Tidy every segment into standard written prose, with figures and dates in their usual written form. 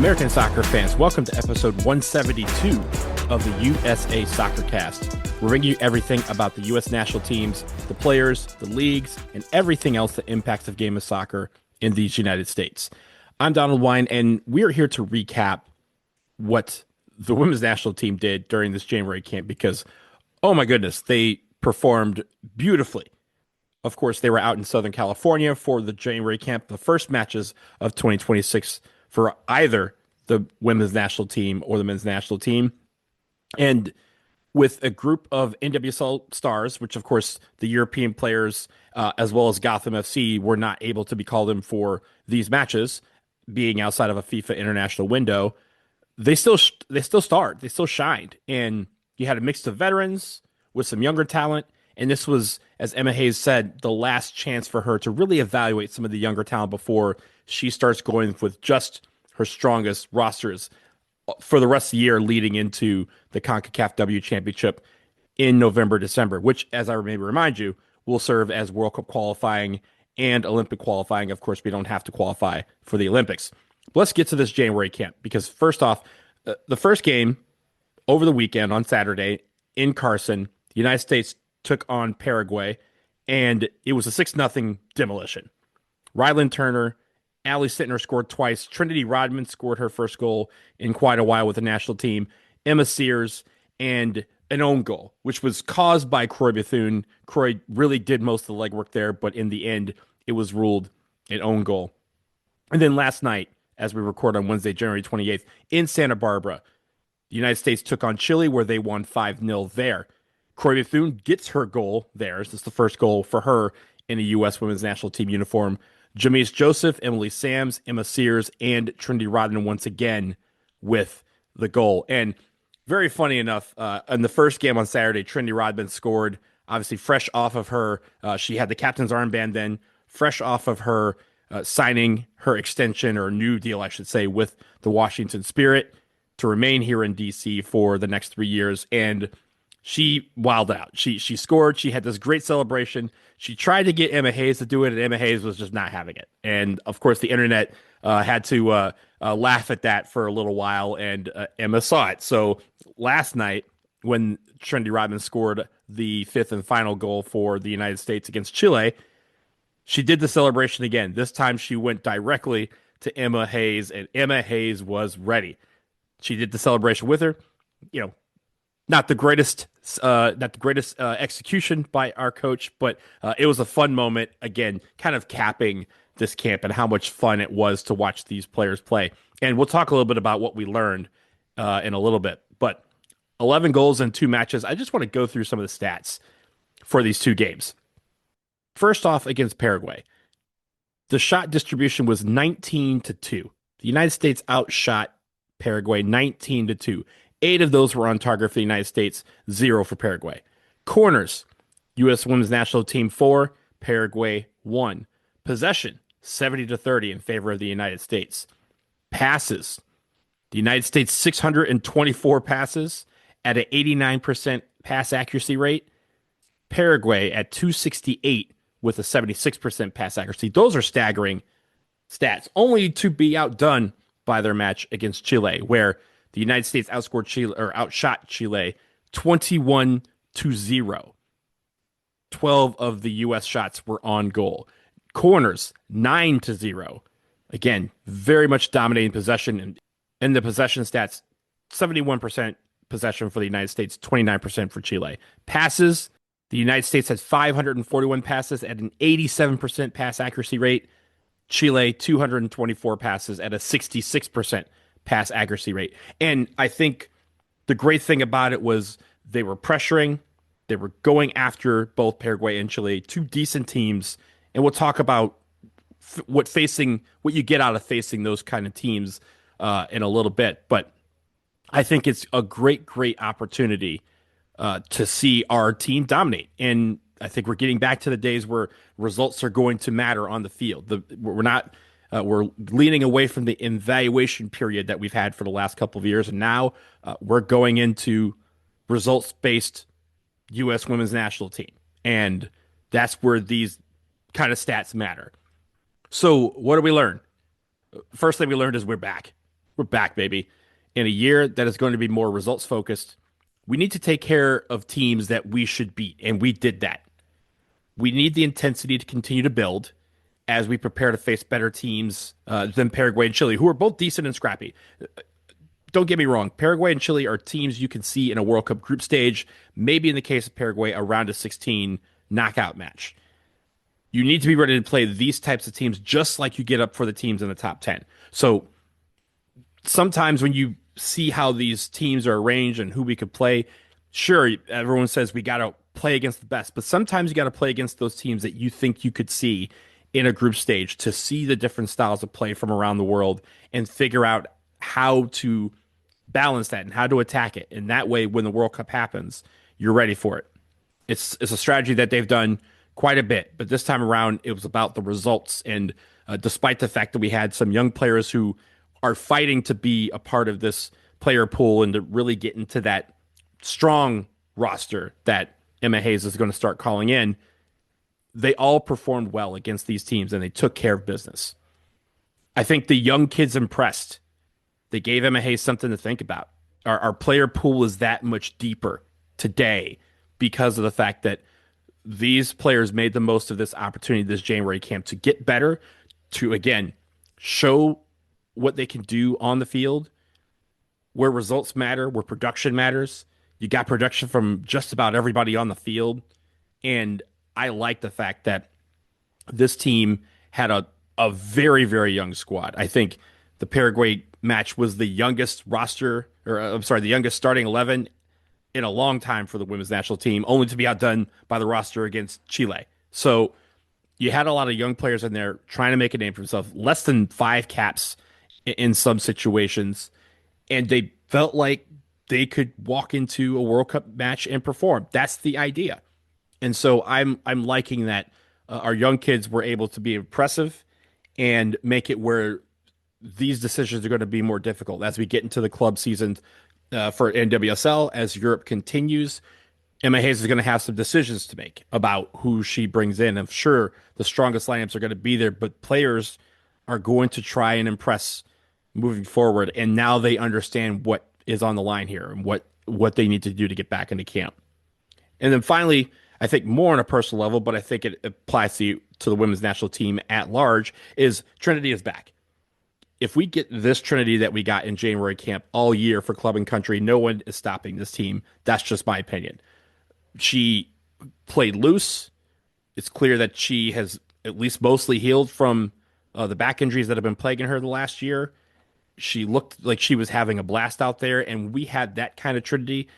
American soccer fans, welcome to episode 172 of the USA Soccer Cast. We're bringing you everything about the U.S. national teams, the players, the leagues, and everything else that impacts the game of soccer in these United States. I'm Donald Wine, and we are here to recap what the women's national team did during this January camp because, oh my goodness, they performed beautifully. Of course, they were out in Southern California for the January camp, the first matches of 2026 for either the women's national team or the men's national team. And with a group of NWSL stars, which of course the European players, as well as Gotham FC, were not able to be called in for these matches, being outside of a FIFA international window, they still starred, they still shined, and you had a mix of veterans with some younger talent. And this was, as Emma Hayes said, the last chance for her to really evaluate some of the younger talent before she starts going with just her strongest rosters for the rest of the year leading into the CONCACAF W Championship in November, December, which, as I maybe remind you, will serve as World Cup qualifying and Olympic qualifying. Of course, we don't have to qualify for the Olympics. But let's get to this January camp because first off, the first game over the weekend on Saturday in Carson, the United States took on Paraguay, and it was a 6-0 demolition. Ryland Turner, Allie Sittner scored twice. Trinity Rodman scored her first goal in quite a while with the national team. Emma Sears, and an own goal, which was caused by Croy Bethune. Croy really did most of the legwork there, but in the end, it was ruled an own goal. And then last night, as we record on Wednesday, January 28th, in Santa Barbara, the United States took on Chile, where they won 5-0 there. Croy Bethune gets her goal there. This is the first goal for her in a U.S. women's national team uniform. Jamise Joseph, Emily Sams, Emma Sears, and Trinity Rodman once again with the goal. And very funny enough, in the first game on Saturday, Trinity Rodman scored, obviously fresh off of her. She had the captain's armband then, fresh off of her signing her extension, or new deal, I should say, with the Washington Spirit to remain here in D.C. for the next 3 years. And she wilded out. She scored. She had this great celebration. She tried to get Emma Hayes to do it, and Emma Hayes was just not having it. And, of course, the internet had to laugh at that for a little while, and Emma saw it. So last night, when Trinity Rodman scored the fifth and final goal for the United States against Chile, she did the celebration again. This time she went directly to Emma Hayes, and Emma Hayes was ready. She did the celebration with her. You know, not the greatest execution by our coach, but it was a fun moment. Again, kind of capping this camp and how much fun it was to watch these players play. And we'll talk a little bit about what we learned in a little bit. But 11 goals in 2 matches. I just want to go through some of the stats for these 2 games. First off, against Paraguay, the shot distribution was 19-2. The United States outshot Paraguay 19-2. 8 of those were on target for the United States, 0 for Paraguay. Corners, U.S. women's national team 4, Paraguay 1. Possession, 70-30 in favor of the United States. Passes, the United States 624 passes at an 89% pass accuracy rate. Paraguay at 268 with a 76% pass accuracy. Those are staggering stats, only to be outdone by their match against Chile, where the United States outshot Chile 21-0. 12 of the U.S. shots were on goal. Corners 9-0. Again, very much dominating possession. And the possession stats, 71% possession for the United States, 29% for Chile. Passes, the United States had 541 passes at an 87% pass accuracy rate. Chile, 224 passes at a 66% pass accuracy rate. And I think the great thing about it was they were pressuring, they were going after both Paraguay and Chile, 2 decent teams. And we'll talk about what you get out of facing those kind of teams in a little bit. But I think it's a great opportunity to see our team dominate. And I think we're getting back to the days where results are going to matter on the field. We're leaning away from the evaluation period that we've had for the last couple of years, and now we're going into results-based U.S. women's national team, and that's where these kind of stats matter. So what did we learn? First thing we learned is we're back. We're back, baby. In a year that is going to be more results focused, we need to take care of teams that we should beat, and we did that. We need the intensity to continue to build as we prepare to face better teams than Paraguay and Chile, who are both decent and scrappy. Don't get me wrong, Paraguay and Chile are teams you can see in a World Cup group stage, maybe in the case of Paraguay, a round of 16 knockout match. You need to be ready to play these types of teams just like you get up for the teams in the top 10. So sometimes when you see how these teams are arranged and who we could play, sure, everyone says we got to play against the best, but sometimes you got to play against those teams that you think you could see in a group stage to see the different styles of play from around the world and figure out how to balance that and how to attack it. And that way, when the World Cup happens, you're ready for it. It's a strategy that they've done quite a bit, but this time around, it was about the results. And despite the fact that we had some young players who are fighting to be a part of this player pool and to really get into that strong roster that Emma Hayes is going to start calling in, they all performed well against these teams and they took care of business. I think the young kids impressed. They gave Emma Hayes something to think about. Our player pool is that much deeper today because of the fact that these players made the most of this opportunity, this January camp, to get better, to, again, show what they can do on the field, where results matter, where production matters. You got production from just about everybody on the field. And I like the fact that this team had a very, very young squad. I think the Paraguay match was the youngest roster, or I'm sorry, the youngest starting 11 in a long time for the women's national team, only to be outdone by the roster against Chile. So you had a lot of young players in there trying to make a name for themselves, less than 5 caps in some situations, and they felt like they could walk into a World Cup match and perform. That's the idea. And so I'm liking that our young kids were able to be impressive and make it where these decisions are going to be more difficult as we get into the club season for NWSL. As Europe continues, Emma Hayes is going to have some decisions to make about who she brings in. I'm sure the strongest lineups are going to be there, but players are going to try and impress moving forward. And now they understand what is on the line here and what they need to do to get back into camp. And then finally, I think more on a personal level, but I think it applies to the women's national team at large, is Trinity is back. If we get this Trinity that we got in January camp all year for club and country, no one is stopping this team. That's just my opinion. She played loose. It's clear that she has at least mostly healed from the back injuries that have been plaguing her the last year. She looked like she was having a blast out there, and we had that kind of Trinity.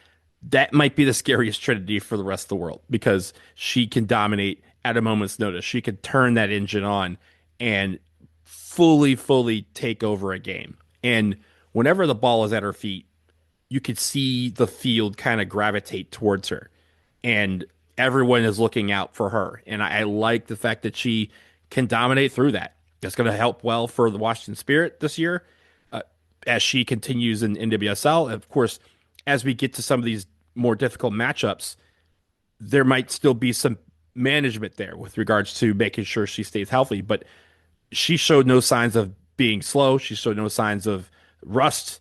That might be the scariest Trinity for the rest of the world because she can dominate at a moment's notice. She can turn that engine on and fully take over a game. And whenever the ball is at her feet, you could see the field kind of gravitate towards her. And everyone is looking out for her. And I like the fact that she can dominate through that. That's going to help well for the Washington Spirit this year as she continues in NWSL. Of course, as we get to some of these more difficult matchups, there might still be some management there with regards to making sure she stays healthy. But she showed no signs of being slow. She showed no signs of rust.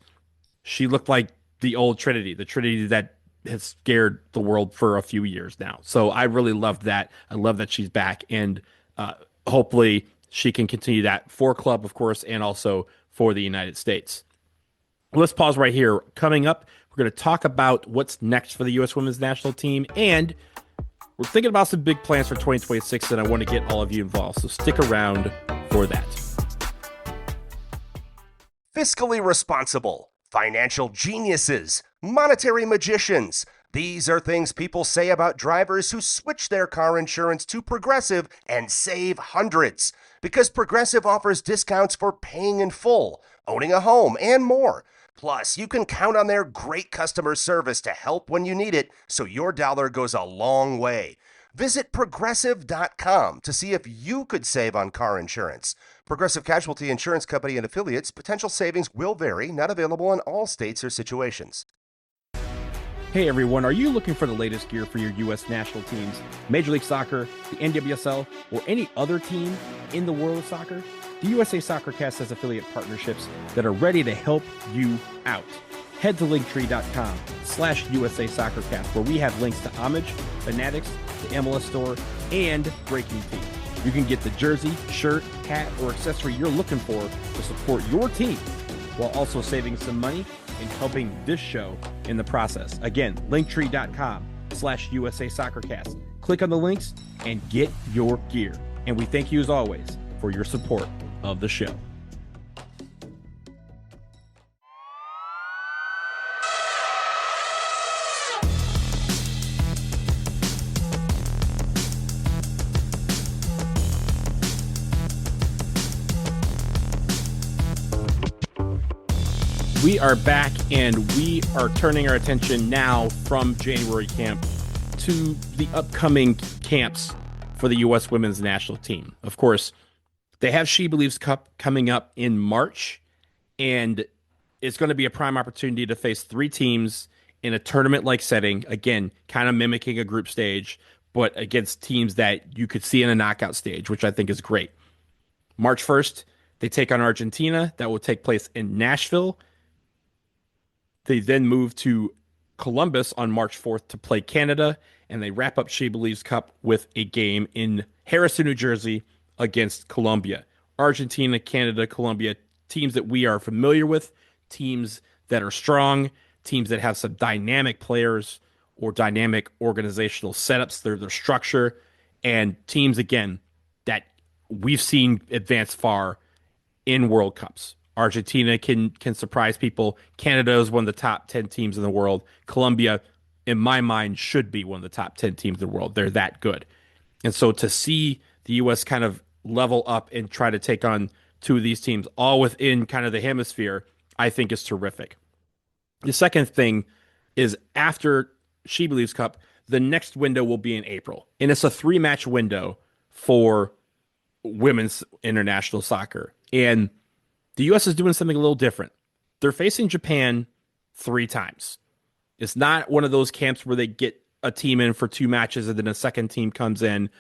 She looked like the old Trinity, the Trinity that has scared the world for a few years now. So I really loved that. I love that she's back. And hopefully she can continue that for club, of course, and also for the United States. Let's pause right here. Coming up, we're going to talk about what's next for the U.S. women's national team, and we're thinking about some big plans for 2026, and I want to get all of you involved, so stick around for that. Fiscally responsible, financial geniuses, monetary magicians. These are things people say about drivers who switch their car insurance to Progressive and save hundreds. Because Progressive offers discounts for paying in full, owning a home, and more. Plus, you can count on their great customer service to help when you need it, so your dollar goes a long way. Visit Progressive.com to see if you could save on car insurance. Progressive Casualty Insurance Company and Affiliates. Potential savings will vary. Not available in all states or situations. Hey everyone, are you looking for the latest gear for your U.S. national teams, Major League Soccer, the NWSL, or any other team in the world of soccer? the USA Soccercast has affiliate partnerships that are ready to help you out. Head to linktree.com/USA Soccercast, where we have links to Homage, Fanatics, the MLS Store, and Breaking Team. You can get the jersey, shirt, hat, or accessory you're looking for to support your team, while also saving some money and helping this show in the process. Again, linktree.com/USA Soccercast. Click on the links and get your gear. And we thank you as always for your support of the show. We are back, and we are turning our attention now from January camp to the upcoming camps for the U.S. women's national team. Of course, they have She Believes Cup coming up in March, and it's going to be a prime opportunity to face 3 teams in a tournament-like setting, again, kind of mimicking a group stage, but against teams that you could see in a knockout stage, which I think is great. March 1st, they take on Argentina. That will take place in Nashville. They then move to Columbus on March 4th to play Canada, and they wrap up She Believes Cup with a game in Harrison, New Jersey against Colombia. Argentina, Canada, Colombia, teams that we are familiar with, teams that are strong, teams that have some dynamic players or dynamic organizational setups, their structure, and teams, again, that we've seen advance far in World Cups. Argentina can surprise people. Canada is one of the top 10 teams in the world. Colombia, in my mind, should be one of the top 10 teams in the world. They're that good. And so to see the U.S. kind of level up and try to take on 2 of these teams, all within kind of the hemisphere, I think is terrific. The second thing is after She Believes Cup, the next window will be in April. And it's a 3-match window for women's international soccer. And the U.S. is doing something a little different. They're facing Japan 3 times. It's not one of those camps where they get a team in for 2 matches and then a second team comes in.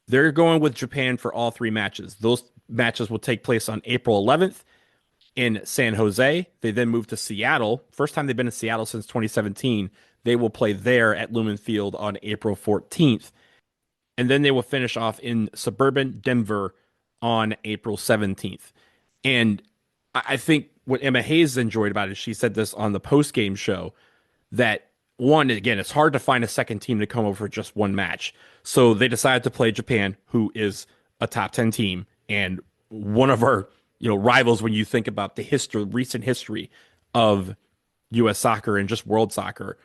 They're going with Japan for all 3 matches. Those matches will take place on April 11th in San Jose. They then move to Seattle. First time they've been in Seattle since 2017. They will play there at Lumen Field on April 14th. And then they will finish off in suburban Denver on April 17th. And I think what Emma Hayes enjoyed about it, she said this on the post-game show, that one, again, it's hard to find a second team to come over for just 1 match. So they decided to play Japan, who is a top 10 team and one of our rivals when you think about the recent history of U.S. soccer and just world soccer.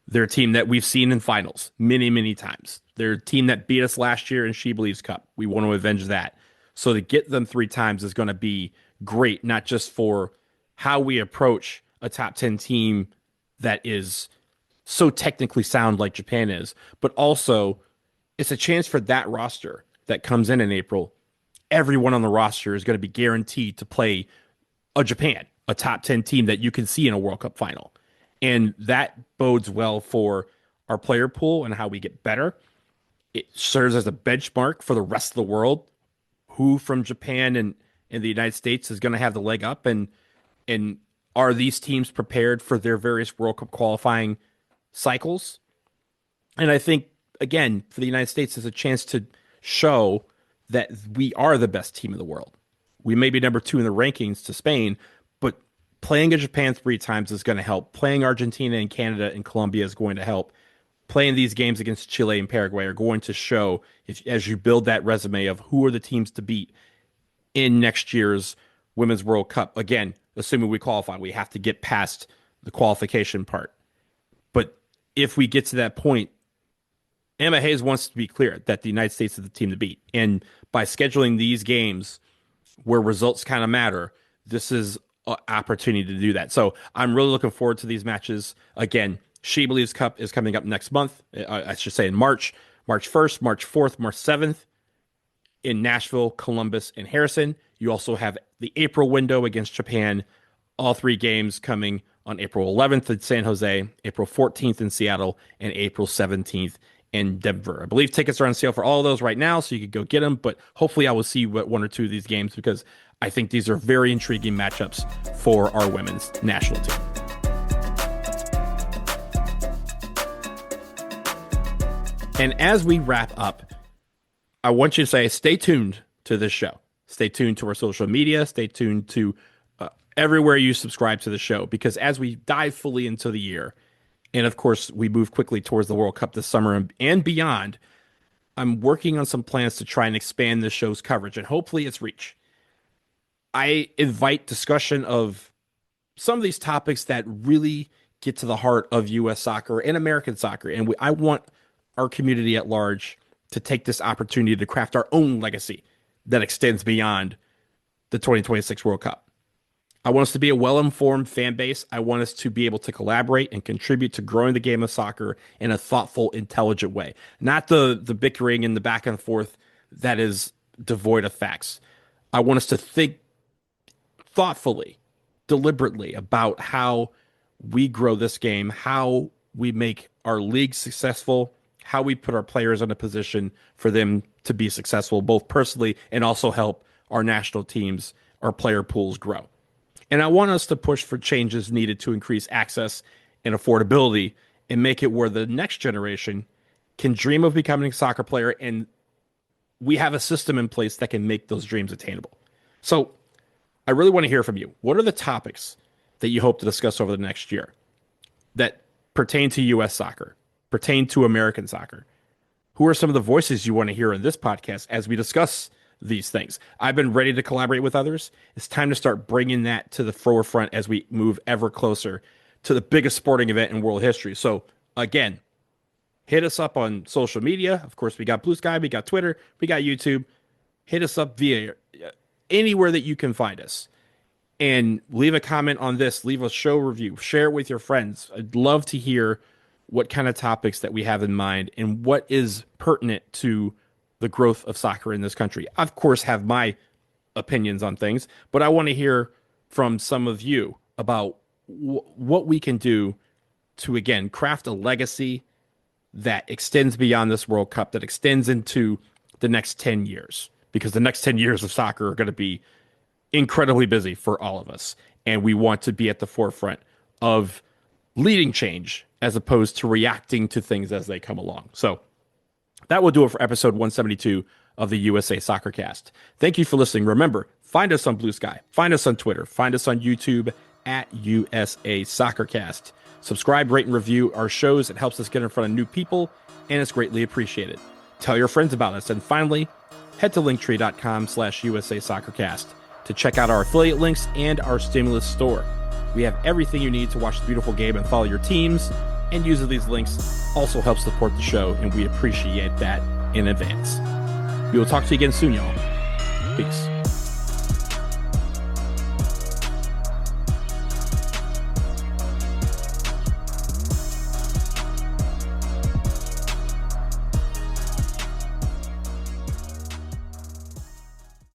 They're a team that we've seen in finals many, many times. They're a team that beat us last year in She Believes Cup. We want to avenge that. So to get them 3 times is going to be great, not just for how we approach a top 10 team that is so technically sound like Japan is, but also it's a chance for that roster that comes in April. Everyone on the roster is going to be guaranteed to play a Japan, a top 10 team that you can see in a World Cup final. And that bodes well for our player pool and how we get better. It serves as a benchmark for the rest of the world. Who from Japan and the United States is going to have the leg up, and are these teams prepared for their various World Cup qualifying cycles? And I think, again, for the United States, is a chance to show that we are the best team in the world. We may be number 2 in the rankings to Spain, but playing in Japan 3 times is going to help. Playing Argentina and Canada and Colombia is going to help. Playing these games against Chile and Paraguay are going to show, as you build that resume of who are the teams to beat in next year's Women's World Cup. Again, assuming we qualify, we have to get past the qualification part. But if we get to that point, Emma Hayes wants to be clear that the United States is the team to beat. And by scheduling these games where results kind of matter, this is an opportunity to do that. So I'm really looking forward to these matches. Again, She Believes Cup is coming up next month. I should say in March 1st, March 4th, March 7th in Nashville, Columbus, and Harrison. You also have the April window against Japan. All 3 games coming on April 11th in San Jose, April 14th in Seattle, and April 17th and Denver. I believe tickets are on sale for all of those right now, so you could go get them. But hopefully I will see one or two of these games because I think these are very intriguing matchups for our women's national team. And as we wrap up, I want you to say, stay tuned to this show. Stay tuned to our social media. Stay tuned to everywhere you subscribe to the show, because as we dive fully into the year, and of course we move quickly towards the World Cup this summer and beyond, I'm working on some plans to try and expand the show's coverage and hopefully its reach. I invite discussion of some of these topics that really get to the heart of U.S. soccer and American soccer. And I want our community at large to take this opportunity to craft our own legacy that extends beyond the 2026 World Cup. I want us to be a well-informed fan base. I want us to be able to collaborate and contribute to growing the game of soccer in a thoughtful, intelligent way. Not the bickering and the back and forth that is devoid of facts. I want us to think thoughtfully, deliberately about how we grow this game, how we make our league successful, how we put our players in a position for them to be successful, both personally and also help our national teams, our player pools grow. And I want us to push for changes needed to increase access and affordability and make it where the next generation can dream of becoming a soccer player, and we have a system in place that can make those dreams attainable. So I really want to hear from you. What are the topics that you hope to discuss over the next year that pertain to U.S. soccer, pertain to American soccer? Who are some of the voices you want to hear in this podcast as we discuss these things? I've been ready to collaborate with others. It's time to start bringing that to the forefront as we move ever closer to the biggest sporting event in world history. So again, hit us up on social media. Of course, we got Blue Sky, we got Twitter, we got YouTube. Hit us up via anywhere that you can find us. And leave a comment on this, leave a show review, share it with your friends. I'd love to hear what kind of topics that we have in mind and what is pertinent to the growth of soccer in this country. I, of course, have my opinions on things, but I want to hear from some of you about what we can do to, again, craft a legacy that extends beyond this World Cup, that extends into the next 10 years, because the next 10 years of soccer are going to be incredibly busy for all of us. And we want to be at the forefront of leading change as opposed to reacting to things as they come along. So that will do it for episode 172 of the USA Soccer Cast. Thank you for listening. Remember, find us on Blue Sky, find us on Twitter, find us on YouTube at USA Soccer Cast. Subscribe, rate, and review our shows. It helps us get in front of new people, and it's greatly appreciated. Tell your friends about us. And finally, head to linktree.com/USA Soccer Cast to check out our affiliate links and our stimulus store. We have everything you need to watch the beautiful game and follow your teams, and using these links also helps support the show, and we appreciate that in advance. We will talk to you again soon, y'all. Peace.